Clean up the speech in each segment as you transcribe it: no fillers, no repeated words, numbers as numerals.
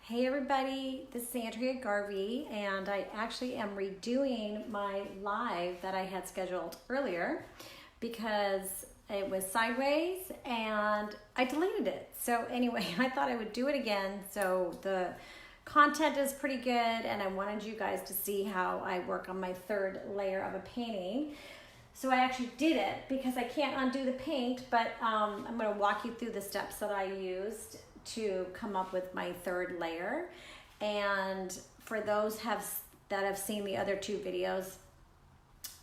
Hey everybody, this is Andrea Garvey, and I actually am redoing my live that I had scheduled earlier because it was sideways and I deleted it. So anyway, I thought I would do it again. So the content is pretty good and I wanted you guys to see how I work on my third layer of a painting. So I actually did it because I can't undo the paint, but I'm going to walk you through the steps that I used to come up with my third layer. And for those that have seen the other two videos,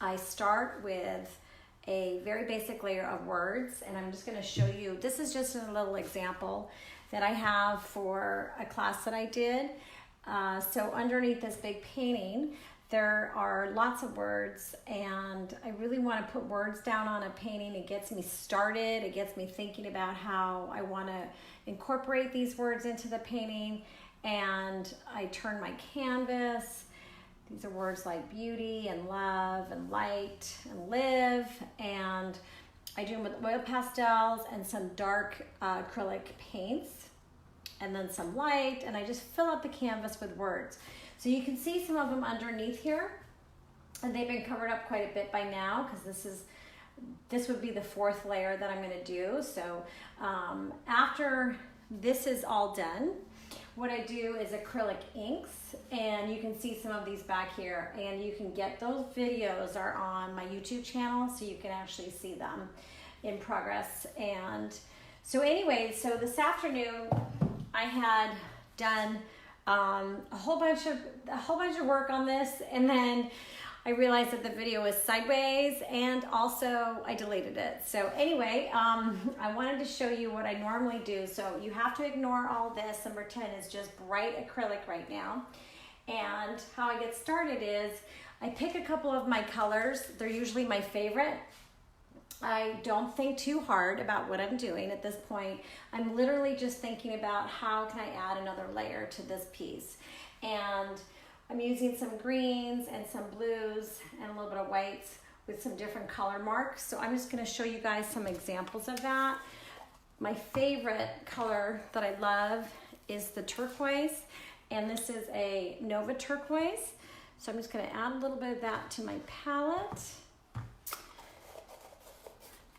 I start with a very basic layer of words, and I'm just going to show you, this is just a little example that I have for a class that I did. So underneath this big painting, there are lots of words, and I really want to put words down on a painting. It gets me started. It gets me thinking about how I want to incorporate these words into the painting. And I turn my canvas. These are words like beauty and love and light and live. And I do them with oil pastels and some dark acrylic paints, and then some light, and I just fill up the canvas with words. So you can see some of them underneath here, and they've been covered up quite a bit by now because this would be the fourth layer that I'm going to do. So after this is all done, what I do is acrylic inks, and you can see some of these back here, and you can get those videos are on my YouTube channel, so you can actually see them in progress. And so anyway, so this afternoon I had done a whole bunch of work on this, and then I realized that the video was sideways, and also I deleted it. So anyway, I wanted to show you what I normally do. So you have to ignore all this. Number 10 is just bright acrylic right now. And how I get started is I pick a couple of my colors. They're usually my favorite. I don't think too hard about what I'm doing at this point. I'm literally just thinking about how can I add another layer to this piece. And I'm using some greens and some blues and a little bit of whites with some different color marks. So I'm just going to show you guys some examples of that. My favorite color that I love is the turquoise, and this is a Nova turquoise. So I'm just going to add a little bit of that to my palette.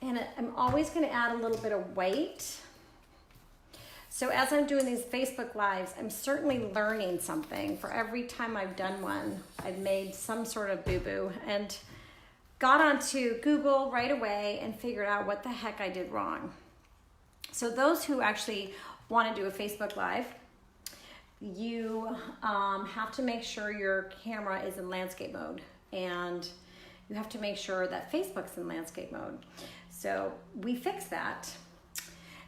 And I'm always going to add a little bit of white. So as I'm doing these Facebook Lives, I'm certainly learning something. For every time I've done one, I've made some sort of boo-boo and got onto Google right away and figured out what the heck I did wrong. So those who actually want to do a Facebook Live, you have to make sure your camera is in landscape mode, and you have to make sure that Facebook's in landscape mode. So we fixed that.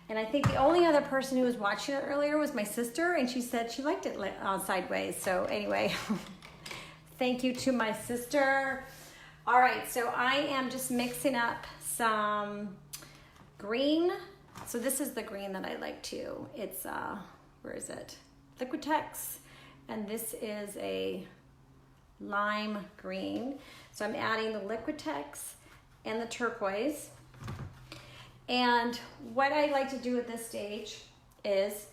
And I think the only other person who was watching it earlier was my sister, and she said she liked it sideways. So anyway, thank you to my sister. All right, so I am just mixing up some green. So this is the green that I like too. It's, where is it? Liquitex, and this is a lime green. So I'm adding the Liquitex and the turquoise. And what I like to do at this stage is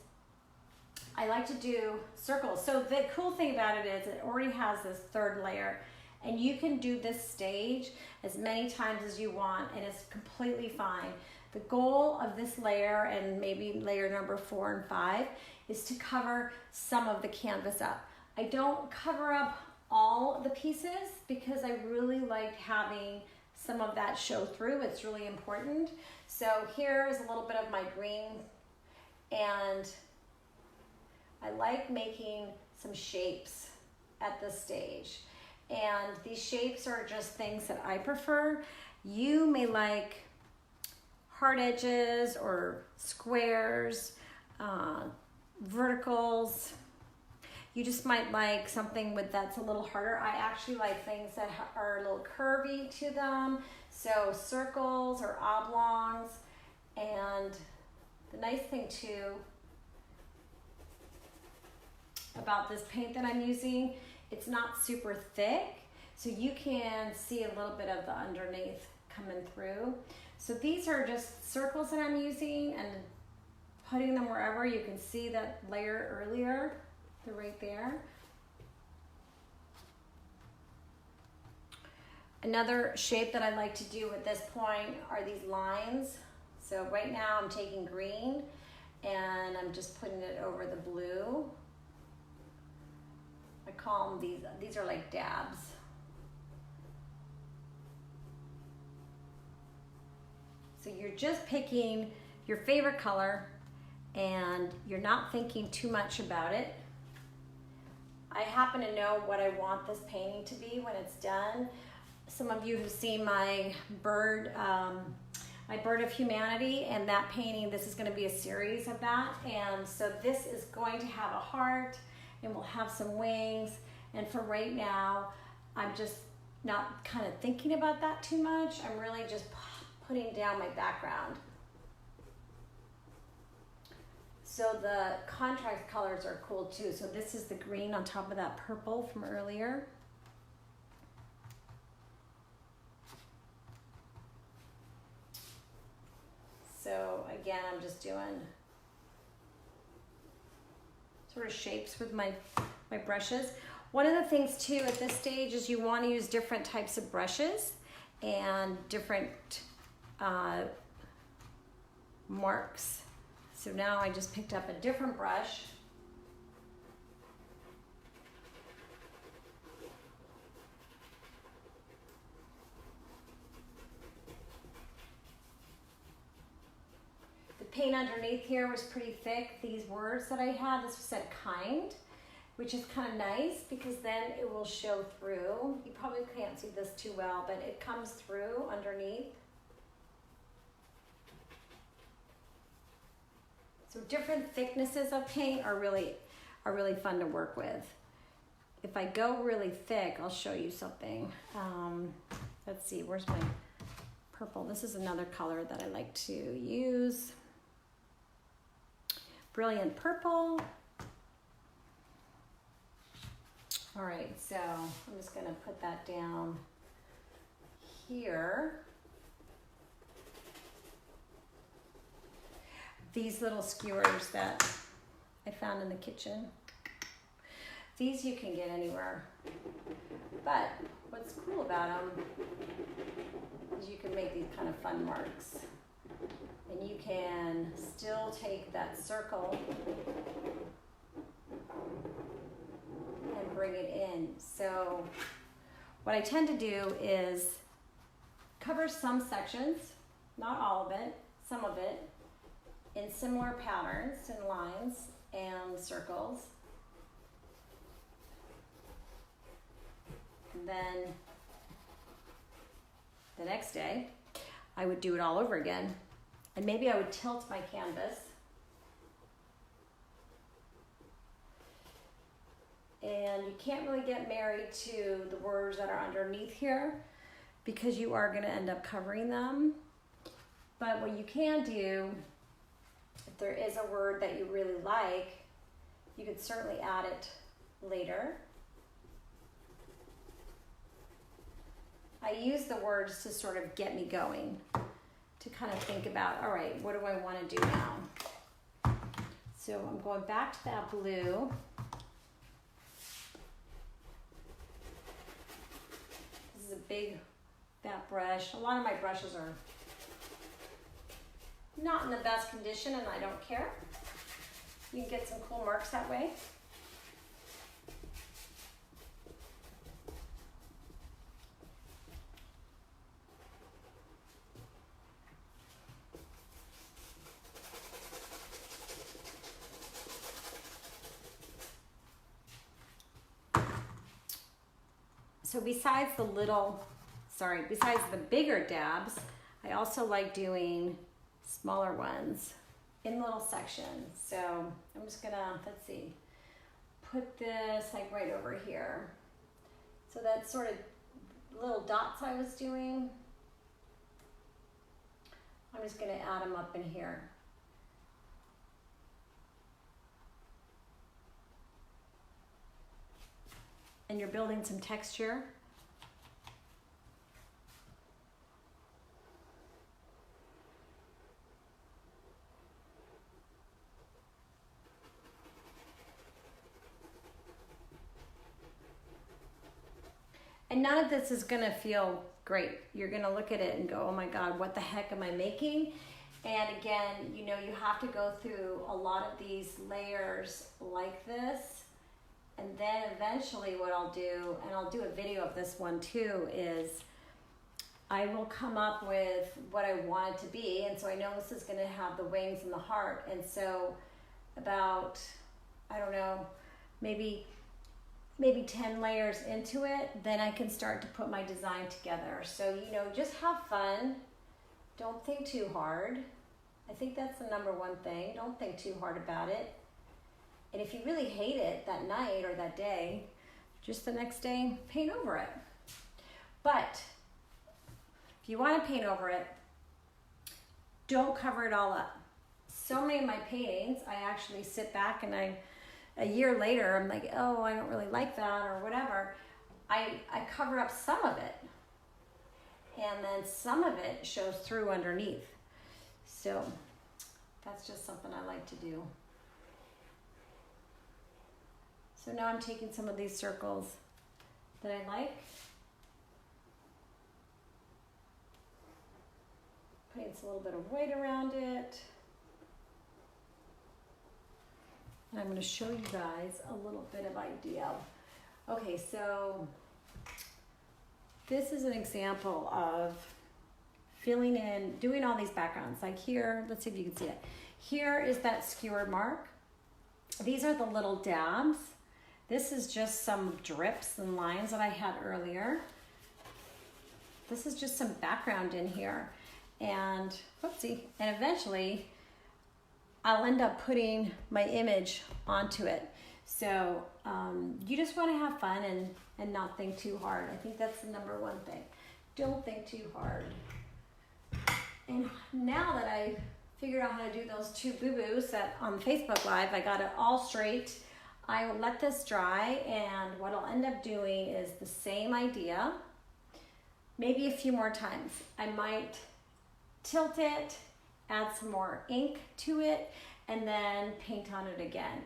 I like to do circles. So the cool thing about it is it already has this third layer, and you can do this stage as many times as you want, and it's completely fine. The goal of this layer, and maybe layer number 4 and 5, is to cover some of the canvas up. I don't cover up all the pieces because I really like having some of that show through. It's really important. So here is a little bit of my green, and I like making some shapes at this stage. And these shapes are just things that I prefer. You may like hard edges or squares, verticals. You just might like something that's a little harder. I actually like things that are a little curvy to them. So circles or oblongs. And the nice thing too about this paint that I'm using, it's not super thick. So you can see a little bit of the underneath coming through. So these are just circles that I'm using and putting them wherever. You can see that layer earlier. They're right there. Another shape that I like to do at this point are these lines. So right now I'm taking green and I'm just putting it over the blue. I call them these are like dabs. So you're just picking your favorite color and you're not thinking too much about it. I happen to know what I want this painting to be when it's done. Some of you have seen my bird of humanity, and that painting, this is going to be a series of that. And so this is going to have a heart and we'll have some wings. And for right now, I'm just not kind of thinking about that too much. I'm really just putting down my background. So the contrast colors are cool too. So this is the green on top of that purple from earlier. So again, I'm just doing sort of shapes with my brushes. One of the things too at this stage is you want to use different types of brushes and different marks. So now I just picked up a different brush. The paint underneath here was pretty thick. These words that I had, this said kind, which is kind of nice because then it will show through. You probably can't see this too well, but it comes through underneath. So different thicknesses of paint are really fun to work with. If I go really thick, I'll show you something. Let's see, where's my purple? This is another color that I like to use. Brilliant purple. All right, so I'm just gonna put that down here. These little skewers that I found in the kitchen. These you can get anywhere. But what's cool about them is you can make these kind of fun marks. And you can still take that circle and bring it in. So what I tend to do is cover some sections, not all of it, some of it, in similar patterns and lines and circles. And then the next day, I would do it all over again. And maybe I would tilt my canvas. And you can't really get married to the words that are underneath here because you are gonna end up covering them. But what you can do, if there is a word that you really like, you could certainly add it later. I use the words to sort of get me going, to kind of think about, all right, what do I want to do now? So I'm going back to that blue. This is a big fat brush. A lot of my brushes are not in the best condition and I don't care. You can get some cool marks that way. So besides the bigger dabs, I also like doing smaller ones in little sections. So I'm just gonna, let's see, put this like right over here. So that sort of little dots I was doing, I'm just gonna add them up in here. And you're building some texture. And none of this is gonna feel great. You're gonna look at it and go, oh my God, what the heck am I making? And again, you know, you have to go through a lot of these layers like this. And then eventually what I'll do, and I'll do a video of this one too, is I will come up with what I want it to be. And so I know this is gonna have the wings and the heart. And so about, I don't know, maybe 10 layers into it, then I can start to put my design together. So, you know, just have fun. Don't think too hard. I think that's the number one thing. Don't think too hard about it. And if you really hate it that night or that day, just the next day, paint over it. But if you want to paint over it, don't cover it all up. So many of my paintings, I actually sit back and a year later, I'm like, oh, I don't really like that or whatever. I cover up some of it. And then some of it shows through underneath. So that's just something I like to do. So now I'm taking some of these circles that I like, putting a little bit of weight around it. And I'm going to show you guys a little bit of idea. Okay, so this is an example of filling in, doing all these backgrounds. Like here, let's see if you can see it. Here is that skewer mark. These are the little dabs. This is just some drips and lines that I had earlier. This is just some background in here. And, whoopsie, and eventually I'll end up putting my image onto it. So you just want to have fun and not think too hard. I think that's the number one thing. Don't think too hard. And now that I figured out how to do those two boo-boos that on Facebook Live, I got it all straight. I will let this dry, and what I'll end up doing is the same idea, maybe a few more times. I might tilt it, add some more ink to it, and then paint on it again.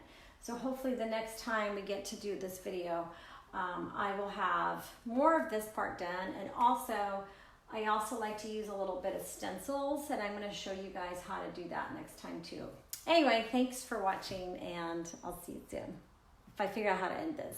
So hopefully the next time we get to do this video, I will have more of this part done. And also, I also like to use a little bit of stencils, and I'm going to show you guys how to do that next time too. Anyway, thanks for watching, and I'll see you soon if I figure out how to end this.